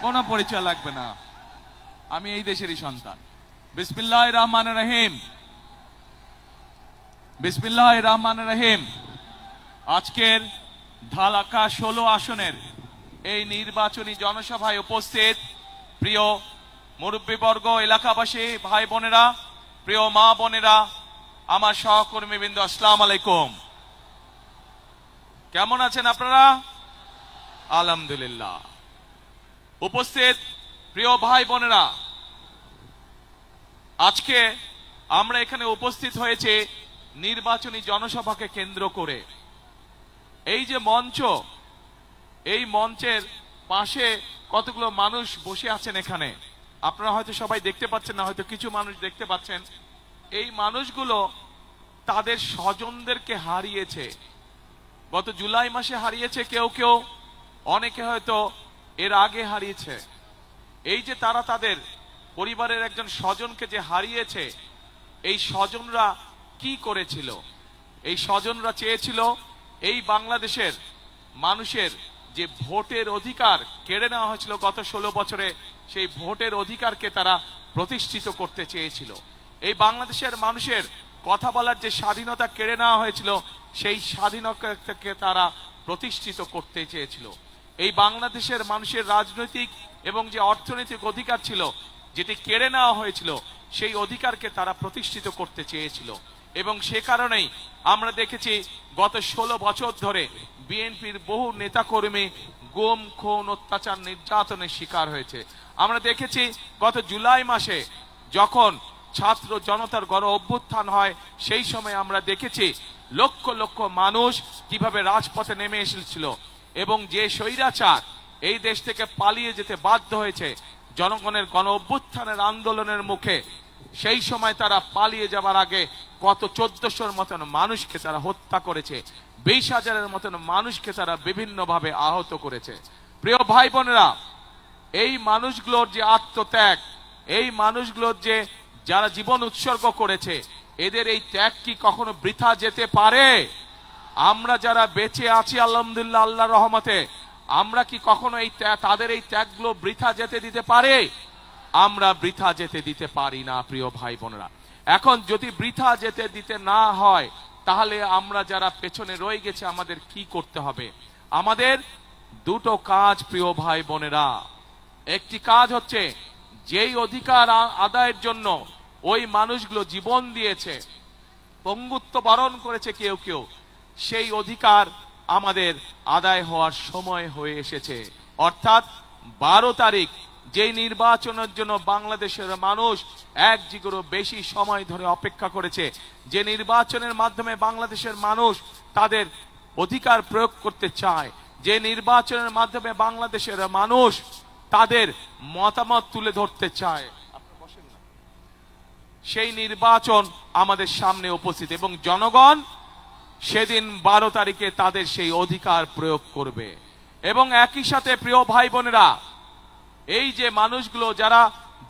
কোনো পরিচয় লাগবে না, আমি এই দেশেরই সন্তান। বিসমিল্লাহির রহমানির রহিম, বিসমিল্লাহির রহমানির রহিম। আজকের ঢাকা 16 আসনের এই নির্বাচনী জনসভায় উপস্থিত প্রিয় মুরব্বীবর্গ, এলাকাবাসী, ভাই বোনেরা, প্রিয় মা বোনেরা, আমার সহকর্মীবৃন্দ, আসসালামু আলাইকুম। কেমন আছেন আপনারা? আলহামদুলিল্লাহ। উপস্থিত প্রিয় ভাই বোনেরা, আজকে আমরা এখানে উপস্থিত হয়েছে নির্বাচনী জনসভাকে কেন্দ্র করে। এই যে মঞ্চ, এই মঞ্চের পাশে কতগুলো মানুষ বসে আছেন এখানে, আপনারা হয়তো সবাই দেখতে পাচ্ছেন না, হয়তো কিছু মানুষ দেখতে পাচ্ছেন। এই মানুষগুলো তাদের স্বজনদেরকে হারিয়েছে, গত জুলাই মাসে হারিয়েছে, কেউ কেউ, অনেকে হয়তো এর আগে হারিয়েছে। এই যে তারা তাদের পরিবারের একজন স্বজনকে যে হারিয়েছে, এই স্বজনরা কি করেছিল? এই স্বজনরা চেয়েছিল এই বাংলাদেশের মানুষের যে ভোটের অধিকার কেড়ে নেওয়া হয়েছিল গত 16 বছরে, সেই ভোটের অধিকারকে তারা প্রতিষ্ঠিত করতে চেয়েছিল। এই বাংলাদেশের মানুষের কথা বলার যে স্বাধীনতা কেড়ে নেওয়া হয়েছিল, সেই স্বাধীনতাকে তারা প্রতিষ্ঠিত করতে চেয়েছিল। এই বাংলাদেশের মানুষের রাজনৈতিক এবং যে অর্থনৈতিক অধিকার ছিল, যেটি কেড়ে নেওয়া হয়েছিল, সেই অধিকারকে তারা প্রতিষ্ঠিত করতে চেয়েছিল। এবং সে কারণেই আমরা দেখেছি গত 16 বছর ধরে বিএনপির বহু নেতাকর্মী গুম, খুন, অত্যাচার, নির্যাতনের শিকার হয়েছে। আমরা দেখেছি গত জুলাই মাসে যখন ছাত্র জনতার গণ অভ্যুত্থান হয়, সেই সময় আমরা দেখেছি লক্ষ লক্ষ মানুষ কিভাবে রাজপথে নেমে এসেছিল এবং যে স্বৈরাচার এই দেশ থেকে পালিয়ে যেতে বাধ্য হয়েছে জনগণের গণ অভ্যুত্থানের আন্দোলনের মুখে, সেই সময় তারা পালিয়ে যাবার আগে কত 1400-র মতন মানুষকে তারা হত্যা করেছে, 20,000-এর মতন মানুষকে তারা বিভিন্নভাবে আহত করেছে। প্রিয় ভাই বোনেরা, এই মানুষগুলোর যে আত্মত্যাগ, এই মানুষগুলোর যে যারা জীবন উৎসর্গ করেছে, এদের এই ত্যাগ কি কখনো বৃথা যেতে পারে? আমরা যারা বেঁচে আছি আলহামদুলিল্লাহ আল্লাহর রহমতে, আমরা কি কখনো এই তাদের এই ত্যাগগুলো বৃথা যেতে দিতে পারে? আমরা বৃথা যেতে দিতে পারি না। প্রিয় ভাই বোনেরা, এখন যদি বৃথা যেতে দিতে না হয়, তাহলে আমরা যারা পেছনে রয়ে গেছে আমাদের কি করতে হবে? আমাদের দুটো কাজ প্রিয় ভাই বোনেরা। একটি কাজ হচ্ছে, যেই অধিকার আদায়ের জন্য ওই মানুষগুলো জীবন দিয়েছে, পঙ্গুত্ব বরণ করেছে কেউ কেউ, সেই অধিকার আমাদের আদায় হওয়ার সময় হয়ে এসেছে। অর্থাৎ 12 তারিখ যে নির্বাচনের জন্য বাংলাদেশের মানুষ এক যুগেরও বেশি সময় ধরে অপেক্ষা করেছে, যে নির্বাচনের মাধ্যমে বাংলাদেশের মানুষ তাদের অধিকার প্রয়োগ করতে চায়, যে নির্বাচনের মাধ্যমে বাংলাদেশের মানুষ তাদের মতামত তুলে ধরতে চায়, সেই নির্বাচন আমাদের সামনে উপস্থিত এবং জনগণ সেদিন 12 তারিখে তাদের সেই অধিকার প্রয়োগ করবে। এবং একই সাথে প্রিয় ভাই বোনেরা, এই যে মানুষগুলো যারা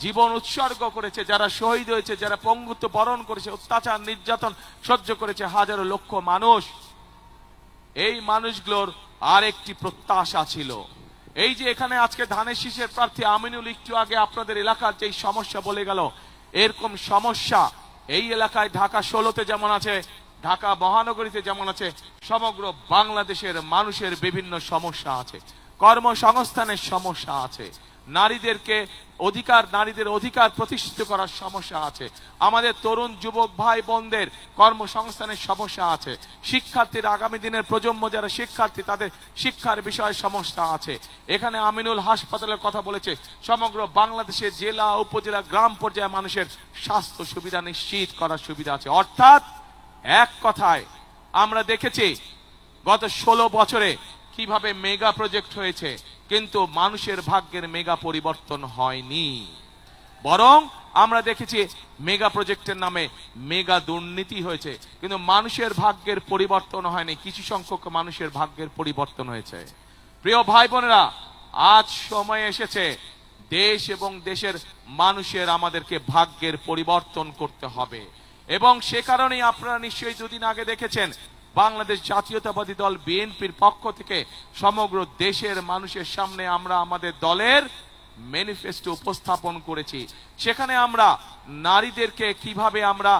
জীবন উৎসর্গ করেছে, যারা শহীদ হয়েছে, যারা পঙ্গুত্ব বরণ করেছে, অত্যাচার নির্যাতন সহ্য করেছে হাজারো লক্ষ মানুষ, এই মানুষগুলোর আরেকটি প্রত্যাশা ছিল। এই যে এখানে আজকে ধানের শীষের প্রার্থী আমিনুল একটু আগে আপনাদের এলাকার যেই সমস্যা বলে গেল, এরকম সমস্যা এই এলাকায় ঢাকা 16-তে যেমন আছে, ঢাকা মহানগরীতে যেমন আছে, সমগ্র বাংলাদেশের মানুষের বিভিন্ন সমস্যা আছে। কর্মসংস্থানের সমস্যা আছে, নারীদের অধিকার প্রতিষ্ঠিত করার সমস্যা আছে, আমাদের তরুণ যুবক ভাই বোনদের কর্মসংস্থানের সমস্যা আছে, শিক্ষার্থীর আগামী দিনের প্রজন্ম যারা শিক্ষার্থী তাদের শিক্ষার বিষয়ে সমস্যা আছে। এখানে আমিনুল হাসপাতালের কথা বলেছে, সমগ্র বাংলাদেশের জেলা, উপজেলা, গ্রাম পর্যায়ে মানুষের স্বাস্থ্য সুবিধা নিশ্চিত করার সুবিধা আছে। অর্থাৎ এক কথায় আমরা দেখেছি গত 16 বছরে কিভাবে মেগা প্রজেক্ট হয়েছে, কিন্তু মানুষের ভাগ্যের মেগা পরিবর্তন হয়নি, বরং আমরা দেখেছি মেগা প্রজেক্টের নামে মেগা দুর্নীতি হয়েছে, কিন্তু মানুষের ভাগ্যের পরিবর্তন হয়নি। কিছু সংখ্যক মানুষের ভাগ্যের পরিবর্তন হয়েছে। প্রিয় ভাই বোনেরা, আজ সময় এসেছে দেশ এবং দেশের মানুষের আমাদেরকে ভাগ্যের পরিবর্তন করতে হবে। এবং সে কারণেই আপনারা নিশ্চয়ই দুদিন আগে দেখেছেন, বাংলাদেশ জাতীয়তাবাদী দল বিএনপির পক্ষ থেকে সমগ্র দেশের মানুষের সামনে আমরা আমাদের দলের ম্যানিফেস্টো উপস্থাপন করেছি। সেখানে আমরা নারীদেরকে কিভাবে আমরা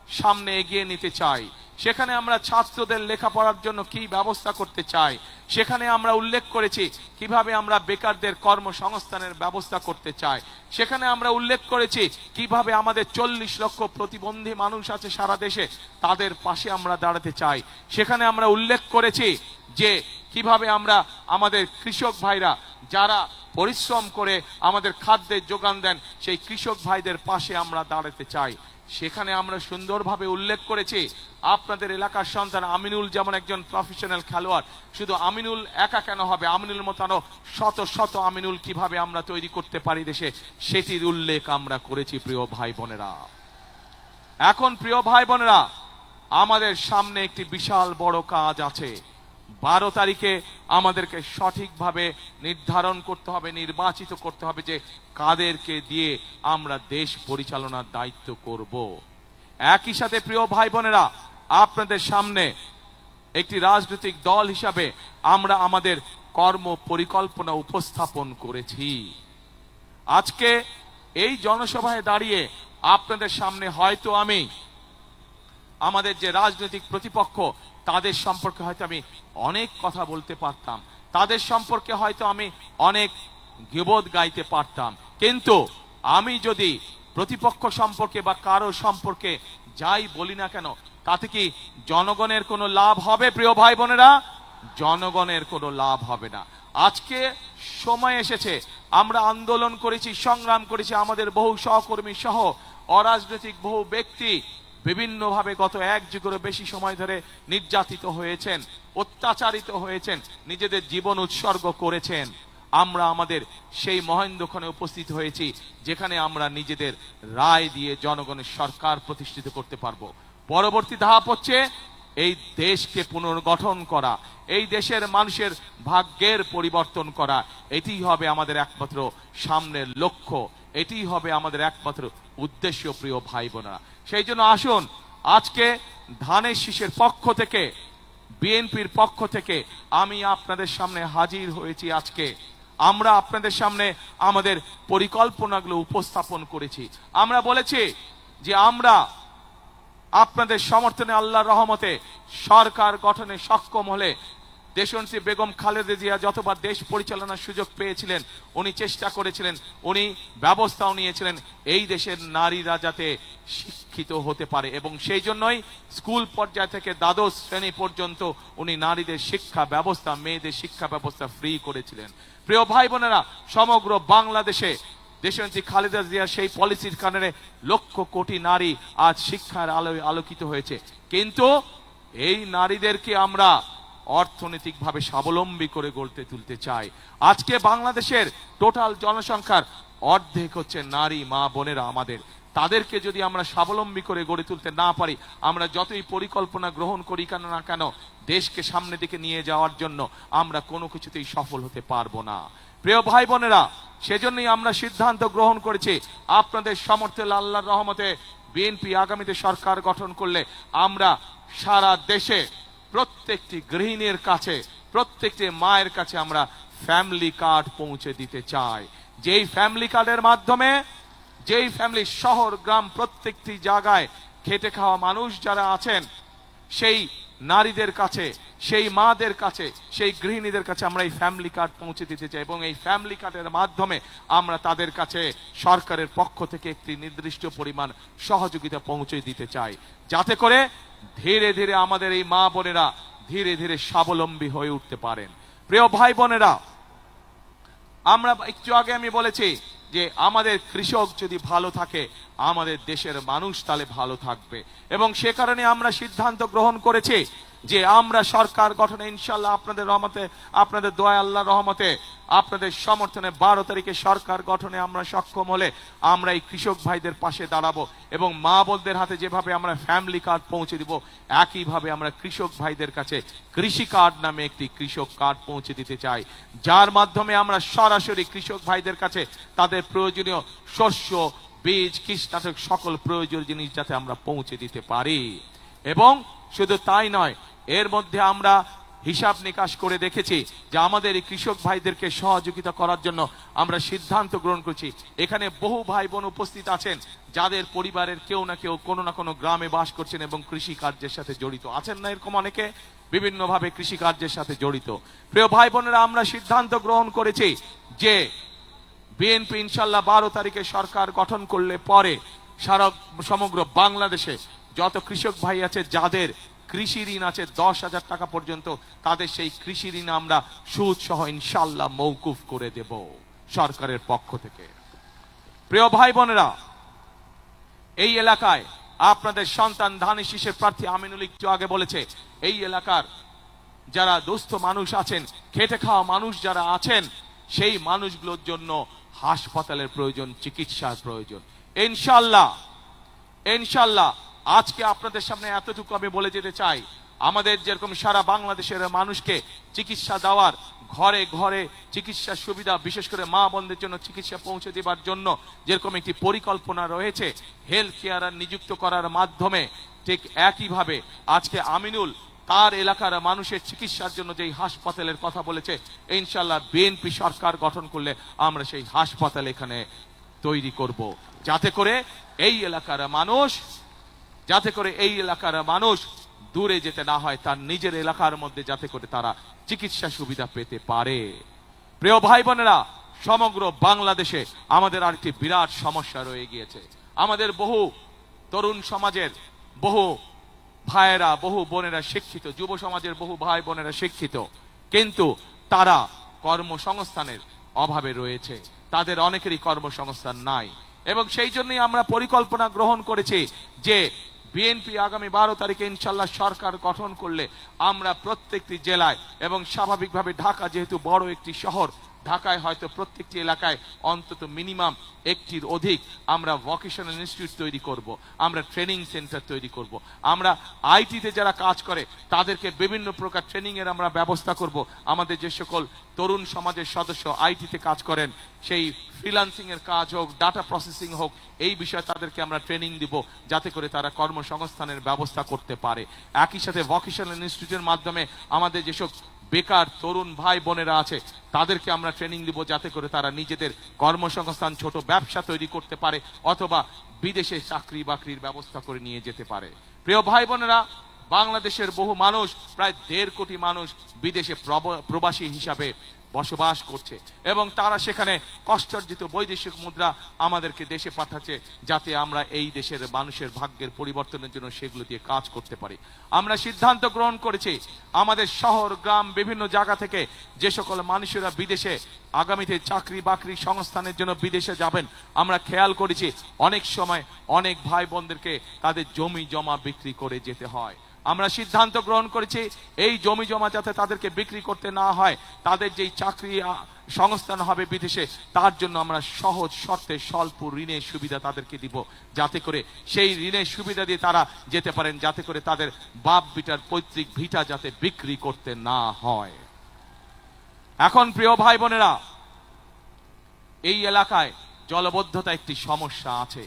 সামনে এগিয়ে নিতে চাই, সেখানে আমরা ছাত্রদের লেখাপড়ার জন্য কি ব্যবস্থা করতে চাই, সেখানে আমরা উল্লেখ করেছি কিভাবে আমরা বেকারদের কর্মসংস্থানের ব্যবস্থা করতে চাই, সেখানে আমরা উল্লেখ করেছি কিভাবে আমাদের 40 লক্ষ প্রতিবন্ধী মানুষ আছে সারা দেশে, তাদের পাশে আমরা দাঁড়াতে চাই। সেখানে আমরা উল্লেখ করেছি যে কিভাবে আমরা আমাদের কৃষক ভাইরা যারা পরিশ্রম করে আমাদের খাদ্যের যোগান দেন, সেই কৃষক ভাইদের পাশে আমরা দাঁড়াতে চাই। সেখানে আমরা সুন্দরভাবে উল্লেখ করেছি আপনাদের এলাকার সন্তান আমিনুল যেমন একজন প্রফেশনাল খেলোয়াড়, শুধু আমিনুল একা কেন হবে, আমিনুল মতো আরো শত শত আমিনুল কিভাবে আমরা তৈরি করতে পারি দেশে, সেটির উল্লেখ আমরা করেছি। প্রিয় ভাই বোনেরা, এখন প্রিয় ভাই বোনেরা, আমাদের সামনে একটি বিশাল বড় কাজ আছে। 12 তারিখে আমাদেরকে সঠিকভাবে নির্ধারণ করতে হবে, নির্বাচিত করতে হবে যে কাদেরকে দিয়ে আমরা দেশ পরিচালনার দায়িত্ব করব। একই সাথে প্রিয় ভাই বোনেরা, আপনাদের সামনে একটি রাজনৈতিক দল হিসাবে আমরা আমাদের কর্ম পরিকল্পনা উপস্থাপন করেছি। আজকে এই জনসভায় দাঁড়িয়ে আপনাদের সামনে হয়তো আমি আমাদের যে রাজনৈতিক প্রতিপক্ষ তাদের সম্পর্কে হয়তো আমি অনেক কথা বলতে পারতাম, তাদের সম্পর্কে হয়তো আমি অনেক গীবত গাইতে পারতাম, কিন্তু আমি যদি প্রতিপক্ষ সম্পর্কে বা কারো সম্পর্কে যাই বলি না কেন, তাতে কি জনগণের কোনো লাভ হবে? প্রিয় ভাই বোনেরা, জনগণের কোনো লাভ হবে না। আজকে সময় এসেছে, আমরা আন্দোলন করেছি, সংগ্রাম করেছি, আমাদের বহু সহকর্মী সহ অরাজনৈতিক বহু ব্যক্তি বিভিন্নভাবে গত 1 যুগেরও বেশি সময় ধরে নির্যাতিত হয়েছেন, অত্যাচারিত হয়েছেন, নিজেদের জীবন উৎসর্গ করেছেন। আমরা আমাদের সেই মহেন্দ্রক্ষণে উপস্থিত হয়েছি যেখানে আমরা নিজেদের রায় দিয়ে জনগণের সরকার প্রতিষ্ঠিত করতে পারবো। পরবর্তী ধাপ হচ্ছে এই দেশকে পুনর্গঠন করা, এই দেশের মানুষের ভাগ্যের পরিবর্তন করা। এটি হবে আমাদের একমাত্র সামনের লক্ষ্য, এটি হবে আমাদের একমাত্র উদ্দেশ্য। প্রিয় ভাই বোনেরা, সেই জন্য আসুন আজকে ধানের শীষের পক্ষ থেকে, বিএনপির পক্ষ থেকে আমি আপনাদের সামনে হাজির হয়েছি। আজকে আমরা আপনাদের সামনে আমাদের পরিকল্পনাগুলো উপস্থাপন করেছি। আমরা বলেছি যে আমরা আপনাদের সমর্থনে আল্লাহর রহমতে সরকার গঠনে সক্ষম হলে দেশনেত্রী বেগম খালেদা জিয়া যতবার দেশ পরিচালনার সুযোগ পেয়েছিলেন, উনি চেষ্টা করেছিলেন, উনি ব্যবস্থাও নিয়েছিলেন এই দেশের নারীরা যাতে শিক্ষিত হতে পারে, এবং সেই জন্যই স্কুল পর্যায় থেকে দ্বাদশ শ্রেণী পর্যন্ত উনি নারীদের শিক্ষা ব্যবস্থা, মেয়েদের শিক্ষা ব্যবস্থা ফ্রি করেছিলেন। প্রিয় ভাই বোনেরা, সমগ্র বাংলাদেশে দেশনেত্রী খালেদা জিয়ার সেই পলিসির কারণে লক্ষ কোটি নারী আজ শিক্ষার আলোয় আলোকিত হয়েছে। কিন্তু এই নারীদেরকে আমরা অর্থনৈতিকভাবে স্বাবলম্বী করে গড়তে তুলতে চাই। আজকে বাংলাদেশের টোটাল জনসংখ্যার অর্ধেক হচ্ছে নারী, মা বোনেরা আমাদের। তাদেরকে যদি আমরা স্বাবলম্বী করে গড়ে তুলতে না পারি, আমরা যতই পরিকল্পনা গ্রহণ করি কেন না কেন, দেশকে সামনের দিকে নিয়ে যাওয়ার জন্য আমরা কোনো কিছুতেই সফল হতে পারবো না। প্রিয় ভাই বোনেরা, সেজন্যই আমরা সিদ্ধান্ত গ্রহণ করেছি আপনাদের সমর্থনে আল্লাহর রহমতে বিএনপি আগামীতে সরকার গঠন করলে আমরা সারা দেশে প্রত্যেকটি গৃহিণীর কাছে, প্রত্যেকটি মায়ের কাছে আমরা ফ্যামিলি কার্ড পৌঁছে দিতে চাই। যেই ফ্যামিলি কার্ডের মাধ্যমে যেই ফ্যামিলি শহর গ্রাম প্রত্যেকটি জায়গায় খেটে খাওয়া মানুষ যারা আছেন, সেই নারীদের কাছে, সেই মাদের কাছে, সেই গৃহিণীদের কাছে আমরা এই ফ্যামিলি কার্ড পৌঁছে দিতে চাই, এবং এই ফ্যামিলি কার্ডের মাধ্যমে আমরা তাদের কাছে সরকারের পক্ষ থেকে একটি নির্দিষ্ট পরিমাণ সহযোগিতা পৌঁছে দিতে চাই, যাতে করে ধীরে ধীরে আমাদের এই মা বোনেরা ধীরে ধীরে স্বাবলম্বী হয়ে উঠতে পারেন। প্রিয় ভাই বোনেরা, আমরা একটু আগে আমি বলেছি যে আমাদের কৃষক যদি ভালো থাকে, আমাদের দেশের মানুষ তাহলে ভালো থাকবে, এবং সে কারণে আমরা সিদ্ধান্ত গ্রহণ করেছি যে আমরা সরকার গঠনে ইনশাল্লাহ আপনাদের রহমতে, আপনাদের দোয়া আল্লাহর রহমতে, আপনাদের সমর্থনে 12 তারিখে সরকার গঠনে আমরা সক্ষম হলে আমরা এই কৃষক ভাইদের পাশে দাঁড়াবো, এবং মা বোনদের হাতে যেভাবে আমরা ফ্যামিলি কার্ড পৌঁছে দিব, একইভাবে আমরা কৃষক ভাইদের কাছে কৃষি কার্ড নামে একটি কৃষক কার্ড পৌঁছে দিতে চাই, যার মাধ্যমে আমরা সরাসরি কৃষক ভাইদের কাছে তাদের প্রয়োজনীয় শস্য, বীজ, কীটনাশক সকল প্রয়োজনীয় জিনিস যাতে আমরা পৌঁছে দিতে পারি। এবং শুধু তাই নয়, এর মধ্যে আমরা হিসাব নিকাশ করে দেখেছি যে আমাদের এই কৃষক ভাইদেরকে সহযোগিতা করার জন্য আমরা সিদ্ধান্ত গ্রহণ করছি। এখানে বহু ভাই বোন উপস্থিত আছেন যাদের পরিবারের কেউ না কেউ কোনো না কোনো গ্রামে বাস করছেন এবং কৃষি কার্যের সাথে জড়িত আছেন, না এরকম অনেকে বিভিন্নভাবে কৃষি কার্যের সাথে জড়িত। প্রিয় ভাই বোনেরা, আমরা সিদ্ধান্ত গ্রহণ করেছি যে বিএনপি ইনশাল্লাহ 12 তারিখে সরকার গঠন করলে পরে সমগ্র বাংলাদেশে যত কৃষক ভাই আছে যাদের কৃষি ঋণ আছে 10,000 টাকা পর্যন্ত, তাদের সেই কৃষি ঋণ আমরা সুদ সহ ইনশাল্লাহ মওকুফ করে দেব সরকারের পক্ষ থেকে। প্রিয় ভাই বোনেরা, এই এলাকায় আপনাদের সন্তান ধানের শীষের প্রার্থী আমিনুল একটু আগে বলেছে, এই এলাকার যারা দুস্থ মানুষ আছেন, খেটে খাওয়া মানুষ যারা আছেন, সেই মানুষগুলোর জন্য হাসপাতালের প্রয়োজন, চিকিৎসার প্রয়োজন। ইনশাল্লাহ ইনশাল্লাহ আজকে আপনাদের সামনে এতটুকু আমি বলে যেতে চাই, আমাদের যেরকম সারা বাংলাদেশের মানুষকে চিকিৎসা দেওয়ার, ঘরে ঘরে চিকিৎসা সুবিধা, বিশেষ করে মা বোনদের জন্য চিকিৎসা পৌঁছে দেবার জন্য যেরকম একটি পরিকল্পনা রয়েছে হেলথ কেয়ার নিযুক্ত করার মাধ্যমে, ঠিক একইভাবে আজকে আমিনুল তার এলাকার মানুষের চিকিৎসার জন্য যেই হাসপাতালের কথা বলেছে, ইনশাল্লাহ বিএনপি সরকার গঠন করলে আমরা সেই হাসপাতাল এখানে তৈরি করব, যাতে করে এই এলাকার মানুষ দূরে যেতে না হয়, তার নিজের এলাকার মধ্যে যাতে করে তারা চিকিৎসা সুবিধা পেতে পারে। প্রিয় ভাই বোনেরা, সমগ্র বাংলাদেশে আমাদের আরেকটি বিরাট সমস্যা রয়ে গিয়েছে। আমাদের বহু তরুণ সমাজের বহু ভাইয়েরা, বহু বোনেরা শিক্ষিত, যুব সমাজের বহু ভাই বোনেরা শিক্ষিত, কিন্তু তারা কর্মসংস্থানের অভাবে রয়েছে, তাদের অনেকেরই কর্মসংস্থান নাই। এবং সেই জন্যই আমরা পরিকল্পনা গ্রহণ করেছি যে বিএনপি আগামী 12 তারিখে ইনশাল্লাহ সরকার গঠন করলে আমরা প্রত্যেকটি জেলায়, এবং স্বাভাবিকভাবে ঢাকা যেহেতু বড় একটি শহর, ঢাকায় হয়তো প্রত্যেকটি এলাকায় অন্তত মিনিমাম একটির অধিক আমরা ভোকেশনাল ইনস্টিটিউট তৈরি করব, আমরা ট্রেনিং সেন্টার তৈরি করব, আমরা আইটিতে যারা কাজ করে তাদেরকে বিভিন্ন প্রকার ট্রেনিং এর আমরা ব্যবস্থা করব। আমাদের যে সকল তরুণ সমাজের সদস্য আইটিতে কাজ করেন, সেই ফ্রিল্যান্সিং এর কাজ হোক, ডাটা প্রসেসিং হোক, এই বিষয়ে তাদেরকে আমরা ট্রেনিং দিব যাতে করে তারা কর্মসংস্থানের ব্যবস্থা করতে পারে। একই সাথে ভোকেশনাল ইনস্টিটিউটের মাধ্যমে আমাদের যেসব বেকার তরুণ ভাই বোনেরা আছে তাদেরকে আমরা ট্রেনিং দিব যাতে করে তারা নিজেদের কর্মসংস্থান, ছোট ব্যবসা তৈরি করতে পারে, অথবা বিদেশে চাকরি বাকরির ব্যবস্থা করে নিয়ে যেতে পারে। প্রিয় ভাই বোনেরা, বাংলাদেশের বহু মানুষ, প্রায় 1.5 কোটি মানুষ বিদেশে প্রবাসী হিসাবে বসবাস করছে, এবং তারা সেখানে কষ্টার্জিত বৈদেশিক মুদ্রা আমাদেরকে দেশে পাঠাচ্ছে যাতে আমরা এই দেশের মানুষের ভাগ্যের পরিবর্তনের জন্য সেগুলো দিয়ে কাজ করতে পারি। আমরা সিদ্ধান্ত গ্রহণ করেছি আমাদের শহর গ্রাম বিভিন্ন জায়গা থেকে যে সকল মানুষেরা বিদেশে আগামীতে চাকরি বাকরি সংস্থানের জন্য বিদেশে যাবেন, আমরা খেয়াল করেছি অনেক সময় অনেক ভাই বোনদেরকে তাদের জমি জমা বিক্রি করে যেতে হয়। আমরা সিদ্ধান্ত গ্রহণ করেছি এই জমি জমা যাতে তাদেরকে বিক্রি করতে না হয়, তাদের যেই চাকরি সংস্থান হবে বিদেশে, তার জন্য আমরা সহজ শর্তে স্বল্প ঋণের সুবিধা তাদেরকে দিব, যাতে করে সেই ঋণের সুবিধা দিয়ে তারা যেতে পারেন, যাতে করে তাদের বাপ বিটার পৈতৃক ভিটা যাতে বিক্রি করতে না হয়। এখন প্রিয় ভাই বোনেরা, এই এলাকায় জলবদ্ধতা একটি সমস্যা আছে।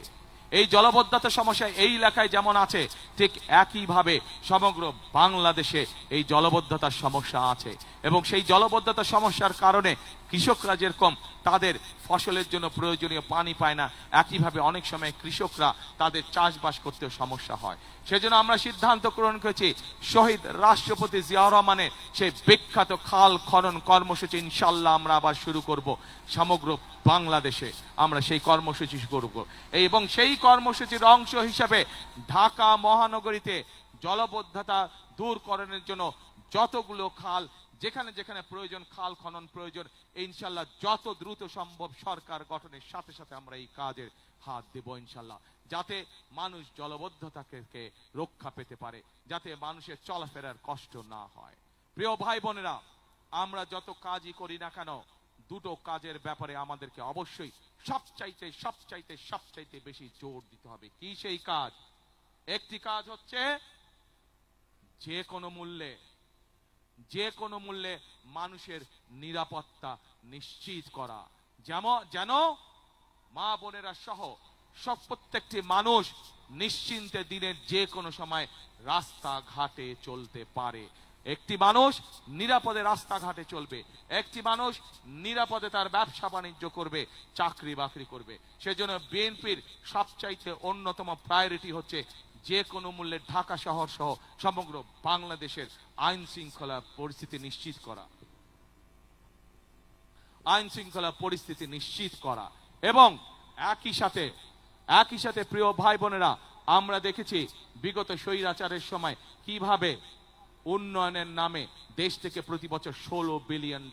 এই জলবদ্ধতা সমস্যা এই এলাকায় যেমন আছে, ঠিক একইভাবে সমগ্র বাংলাদেশে এই জলবদ্ধতার সমস্যা আছে, এবং সেই জলবদ্ধতা সমস্যার কারণে কৃষকরা যেরকম তাদের ফসলের জন্য প্রয়োজনীয় পানি পায় না, একইভাবে অনেক সময় কৃষকরা তাদের চাষবাস করতেও সমস্যা হয়। সেজন্য আমরা সিদ্ধান্ত গ্রহণ করেছি শহীদ রাষ্ট্রপতি জিয়াউর রহমানের সেই বিখ্যাত খাল খনন কর্মসূচি ইনশাল্লাহ আমরা আবার শুরু করব। সমগ্র বাংলাদেশে আমরা সেই কর্মসূচি শুরু করব, এবং সেই কর্মসূচির অংশ হিসাবে ঢাকা মহানগরীতে জলবদ্ধতা দূরকরণের জন্য যতগুলো খাল, যেখানে যেখানে প্রয়োজন খাল খনন প্রয়োজন, ইনশাল্লাহ যত দ্রুত সম্ভব সরকার গঠনের সাথে সাথে আমরা এই কাজের হাত দেব ইনশাল্লাহ, যাতে মানুষ জলবদ্ধতাকে রক্ষা পেতে পারে, যাতে মানুষের চলাফেরার কষ্ট না হয়। প্রিয় ভাই বোনেরা, আমরা যত কাজই করি না কেন, দুটো কাজের ব্যাপারে আমাদেরকে অবশ্যই সবচাইতে বেশি জোর দিতে হবে। কি সেই কাজ? একটি কাজ হচ্ছে যে কোনো মূল্যে মানুষের নিরাপত্তা নিশ্চিত করা, যেন মা বোনেরা সহ প্রত্যেকটি মানুষ নিশ্চিন্তে দিনের যে কোনো সময় রাস্তা ঘাটে চলতে পারে। একটি মানুষ নিরাপদে রাস্তাঘাটে চলবে, একটি মানুষ নিরাপদে তার ব্যবসা বাণিজ্য করবে, চাকরি বাকরি করবে। সেজন্য বিএনপির সবচাইতে অন্যতম প্রায়োরিটি হচ্ছে যে কোনো মূল্যে ঢাকা শহর সহ সমগ্র বাংলাদেশের আইন শৃঙ্খলা পরিস্থিতি নিশ্চিত করা, আইন শৃঙ্খলা পরিস্থিতি নিশ্চিত করা। এবং একই সাথে প্রিয় ভাই বোনেরা, আমরা দেখেছি বিগত স্বৈরাচারের সময় কিভাবে উন্নয়নের নামে দেশ থেকে প্রতি বছর $16 বিলিয়ন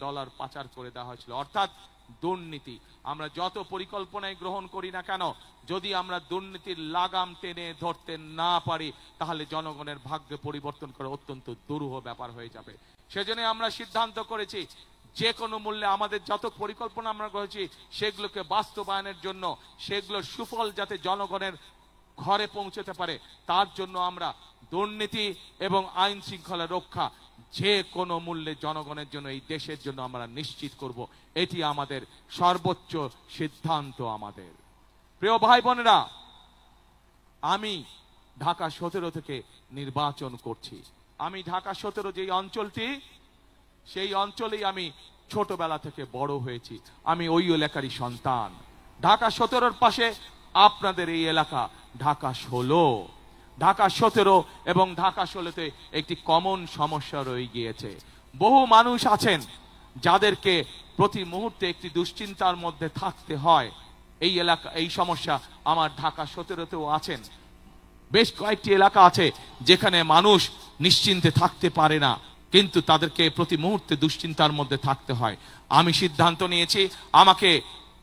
পাচার করে দেওয়া হয়েছিল, অর্থাৎ দুর্নীতি। আমরা যত পরিকল্পনায় গ্রহণ করি না কেন, যদি আমরা দুর্নীতির লাগাম টেনে ধরতে না পারি, তাহলে জনগণের ভাগ্য পরিবর্তন করা অত্যন্ত দুরূহ ব্যাপার হয়ে যাবে। সেজন্য আমরা সিদ্ধান্ত করেছি যে কোনো মূল্যে আমাদের যত পরিকল্পনা আমরা করেছি সেগুলোকে বাস্তবায়নের জন্য, সেগুলোর সুফল যাতে জনগণের ঘরে পৌঁছতে পারে, তার জন্য আমরা দুর্নীতি এবং আইন শৃঙ্খলা রক্ষা যে কোনো মূল্যে জনগণের জন্য, এই দেশের জন্য আমরা নিশ্চিত করব। এটি আমাদের সর্বোচ্চ সিদ্ধান্ত। আমাদের প্রিয় ভাই বোনেরা, আমি ঢাকা 17 থেকে নির্বাচন করছি। আমি ঢাকা 17 যেই অঞ্চলটি, সেই অঞ্চলেই আমি ছোটবেলা থেকে বড় হয়েছি। আমি ওই এলাকারই সন্তান। ঢাকা 17-র পাশে আপনাদের এই এলাকা ঢাকা 16। ঢাকা 17 এবং ঢাকা 16-তে একটি কমন সমস্যা রয়ে গিয়েছে। বহু মানুষ আছেন যাদেরকে প্রতি মুহূর্তে একটি দুশ্চিন্তার মধ্যে থাকতে হয়। এই এলাকা, এই সমস্যা আমার ঢাকা 17-তেও আছেন। বেশ কয়েকটি এলাকা আছে যেখানে মানুষ নিশ্চিন্তে থাকতে পারে না, কিন্তু তাদেরকে প্রতি মুহূর্তে দুশ্চিন্তার মধ্যে থাকতে হয়। আমি সিদ্ধান্ত নিয়েছি, আমাকে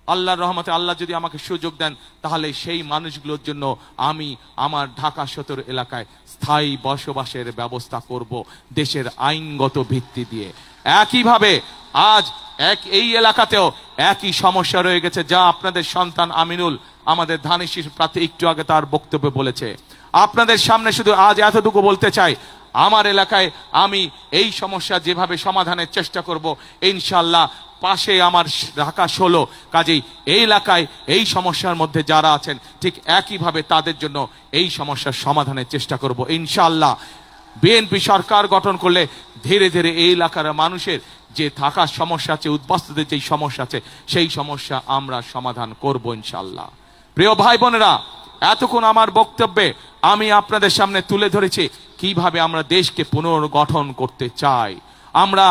আল্লাহর রহমতে আল্লাহ যদি আমাকে সুযোগ দেন, তাহলে সেই মানুষগুলোর জন্য আমি আমার ঢাকা 17 এলাকায় স্থায়ী বসবাসের ব্যবস্থা করব, দেশের আইনগত ভিত্তি দিয়ে। একইভাবে আজ এই এলাকাতেও একই সমস্যা রয়ে গেছে, যা আপনাদের সন্তান আমিনুল, আমাদের ধানের প্রার্থী, একটু আগে তার বক্তব্যে বলেছে। আপনাদের সামনে শুধু আজ এতটুকু বলতে চাই, আমার এলাকায় আমি এই সমস্যা যেভাবে সমাধানের চেষ্টা করব, ইনশাআল্লাহ পাশে আমার ঢাকা 16, কাজেই এই এলাকায় এই সমস্যার মধ্যে যারা আছেন ঠিক একইভাবে তাদের জন্য এই সমস্যার সমাধানের চেষ্টা করব ইনশাআল্লাহ। বিএনপি সরকার গঠন করলে ধীরে ধীরে এই এলাকার মানুষের যে থাকার সমস্যা আছে, উদ্বাস্তুদের যে সমস্যা আছে, সেই সমস্যা আমরা সমাধান করব ইনশাআল্লাহ। প্রিয় ভাই বোনেরা, এতক্ষণ আমার বক্তব্যে আমি আপনাদের সামনে তুলে ধরেছি কিভাবে আমরা দেশকে পুনর্গঠন করতে চাই। আমরা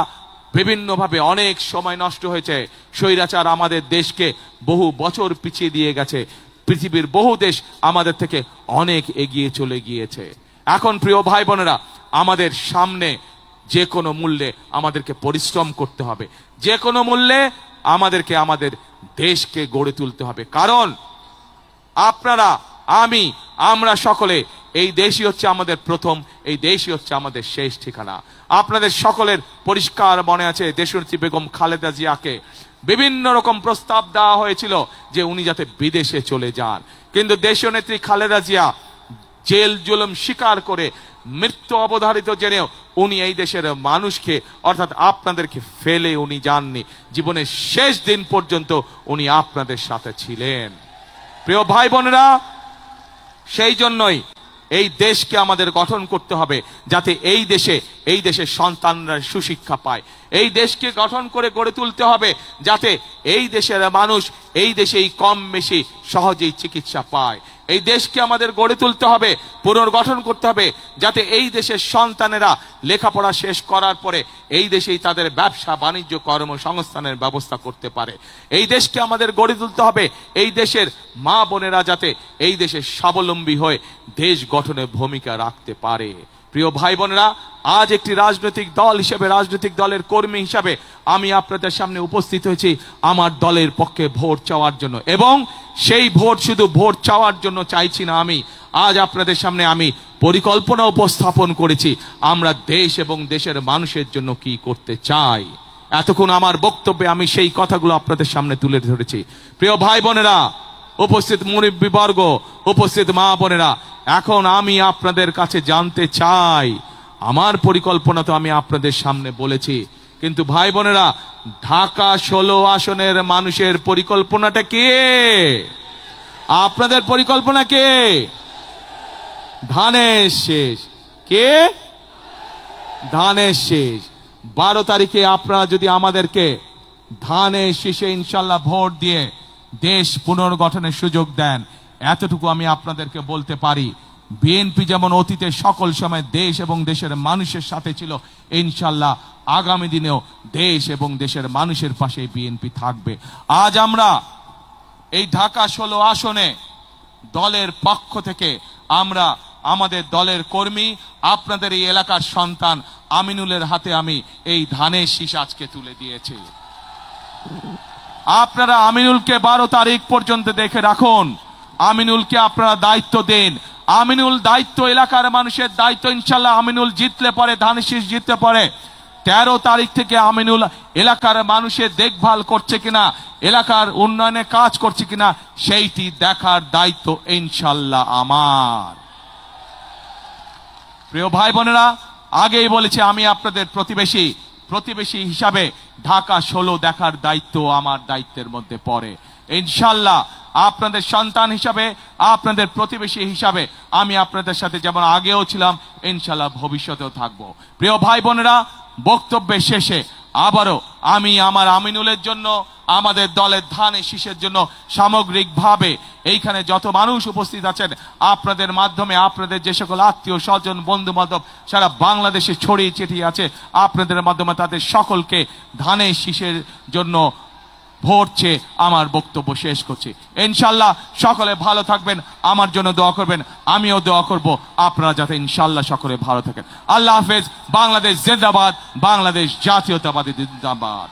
বিভিন্নভাবে অনেক সময় নষ্ট হয়েছে। স্বৈরাচার আমাদের দেশকে বহু বছর পিছিয়ে দিয়ে গেছে। পৃথিবীর বহু দেশ আমাদের থেকে অনেক এগিয়ে চলে গিয়েছে। এখন প্রিয় ভাই বোনেরা, আমাদের সামনে যে কোনো মূল্যে আমাদেরকে পরিশ্রম করতে হবে, যে কোনো মূল্যে আমাদেরকে আমাদের দেশকে গড়ে তুলতে হবে। কারণ আপনারা, আমরা সকলে, এই দেশই হচ্ছে আমাদের প্রথম, এই দেশই হচ্ছে আমাদের শেষ ঠিকানা। আপনাদের সকলের পরিষ্কার মনে আছে, দেশনেত্রী বেগম খালেদা জিয়াকে বিভিন্ন রকম প্রস্তাব দেওয়া হয়েছিল যে উনি যাতে বিদেশে চলে যান, কিন্তু দেশনেত্রী খালেদা জিয়া জেল জুলুম স্বীকার করে, মৃত্যু অবধারিত জেনেও উনি এই দেশের মানুষকে, অর্থাৎ আপনাদেরকে ফেলে উনি যাননি। জীবনের শেষ দিন পর্যন্ত উনি আপনাদের সাথে ছিলেন। প্রিয় ভাই বোনেরা, সেই জন্যই এই দেশকে আমাদের গঠন করতে হবে, যাতে এই দেশের সন্তানরা সুশিক্ষা পায়। এই দেশকে গঠন করে গড়ে তুলতে হবে যাতে এই দেশের মানুষ এই দেশেই কম বেশি সহজেই চিকিৎসা পায়। এই দেশকে আমাদের গড়ে তুলতে হবে, পুনর্গঠন করতে হবে, যাতে এই দেশের সন্তানেরা লেখাপড়া শেষ করার পরে এই দেশেই তাদের ব্যবসা বাণিজ্য কর্মসংস্থানের ব্যবস্থা করতে পারে। এই দেশকে আমাদের গড়ে তুলতে হবে, এই দেশের মা বোনেরা যাতে এই দেশের স্বাবলম্বী হয়ে দেশ গঠনে ভূমিকা রাখতে পারে। প্রিয় ভাই বোনেরা, আজ একটি রাজনৈতিক দল হিসেবে, রাজনৈতিক দলের কর্মী হিসাবে আমি আপনাদের সামনে উপস্থিত হয়েছি আমার দলের পক্ষে ভোট চাওয়ার জন্য। এবং সেই ভোট শুধু ভোট চাওয়ার জন্য চাইছি না, আমি আজ আপনাদের সামনে আমি পরিকল্পনা উপস্থাপন করেছি আমরা দেশ এবং দেশের মানুষের জন্য কি করতে চাই। এতক্ষণ আমার বক্তব্যে আমি সেই কথাগুলো আপনাদের সামনে তুলে ধরেছি। প্রিয় ভাই বোনেরা, উপস্থিত মুরব্বীবর্গ, উপস্থিত মা বোনেরা, এখন আমি আপনাদের কাছে জানতে চাই, আমার পরিকল্পনা তো আমি আপনাদের সামনে বলেছি, কিন্তু ভাই বোনেরা, ঢাকা 16 আসনের মানুষের পরিকল্পনাটা কে? আপনাদের পরিকল্পনা কে? ধানের শেষ কে? ধানের শীষ। 12 তারিখে আপনারা যদি আমাদেরকে ধানের শীষে ইনশাল্লাহ ভোট দিয়ে দেশ পুনর্গঠনের সুযোগ দেন, এতটুকু আমি আপনাদেরকে বলতে পারি, বিএনপি যেমন অতীতে সকল সময় দেশ এবং দেশের মানুষের সাথে ছিল, ইনশাল্লাহ আগামী দিনেও দেশ এবং দেশের মানুষের পাশে বিএনপি থাকবে। আজ আমরা এই ঢাকা 16 আসনে দলের পক্ষ থেকে আমরা আমাদের দলের কর্মী, আপনাদের এই এলাকার সন্তান আমিনুলের হাতে আমি এই ধানের শীষ আজকে তুলে দিয়েছি। আপনারা আমিনুলকে 12 তারিখ পর্যন্ত দেখে রাখুন। আমিনুলকে আপনারা দায়িত্ব দিন। আমিনুল দায়িত্ব, এলাকার মানুষের দায়িত্ব। ইনশাল্লাহ আমিনুল জিতলে পরে, ধানের শীষ জিতলে পরে 13 তারিখ থেকে আমিনুল এলাকার মানুষের দেখভাল করছে কিনা, এলাকার উন্নয়নে কাজ করছে কিনা, সেইটি দেখার দায়িত্ব ইনশাল্লাহ আমার। প্রিয় ভাই বোনেরা, আগেই বলেছি আমি আপনাদের প্রতিবেশী হিসাবে ঢাকা 16 দেখার দায়িত্ব আমার দায়িত্বের মধ্যে পড়ে। ইনশাল্লাহ আপনাদের সন্তান হিসাবে, আপনাদের প্রতিবেশী হিসাবে আমি আপনাদের সাথে যেমন আগেও ছিলাম, ইনশাল্লাহ ভবিষ্যতেও থাকবো। প্রিয় ভাই বোনেরা, বক্তব্যের শেষে আবারও আমি আমার আমিনুলের জন্য, আমাদের দলের ধানের শীষের জন্য সামগ্রিকভাবে এইখানে যত মানুষ উপস্থিত আছেন, আপনাদের মাধ্যমে, আপনাদের যে সকল আত্মীয় স্বজন বন্ধু বান্ধব সারা বাংলাদেশে ছড়িয়ে ছিটিয়ে আছে, আপনাদের মাধ্যমে তাদের সকলকে ধানের শীষের জন্য ভোট চেয়ে আমার বক্তব্য শেষ করছি। ইনশাল্লাহ সকলে ভালো থাকবেন, আমার জন্য দোয়া করবেন, আমিও দোয়া করব আপনারা যাতে ইনশাল্লাহ সকলে ভালো থাকেন। আল্লাহ হাফেজ। বাংলাদেশ জিন্দাবাদ, বাংলাদেশ জাতীয়তাবাদী জিন্দাবাদ।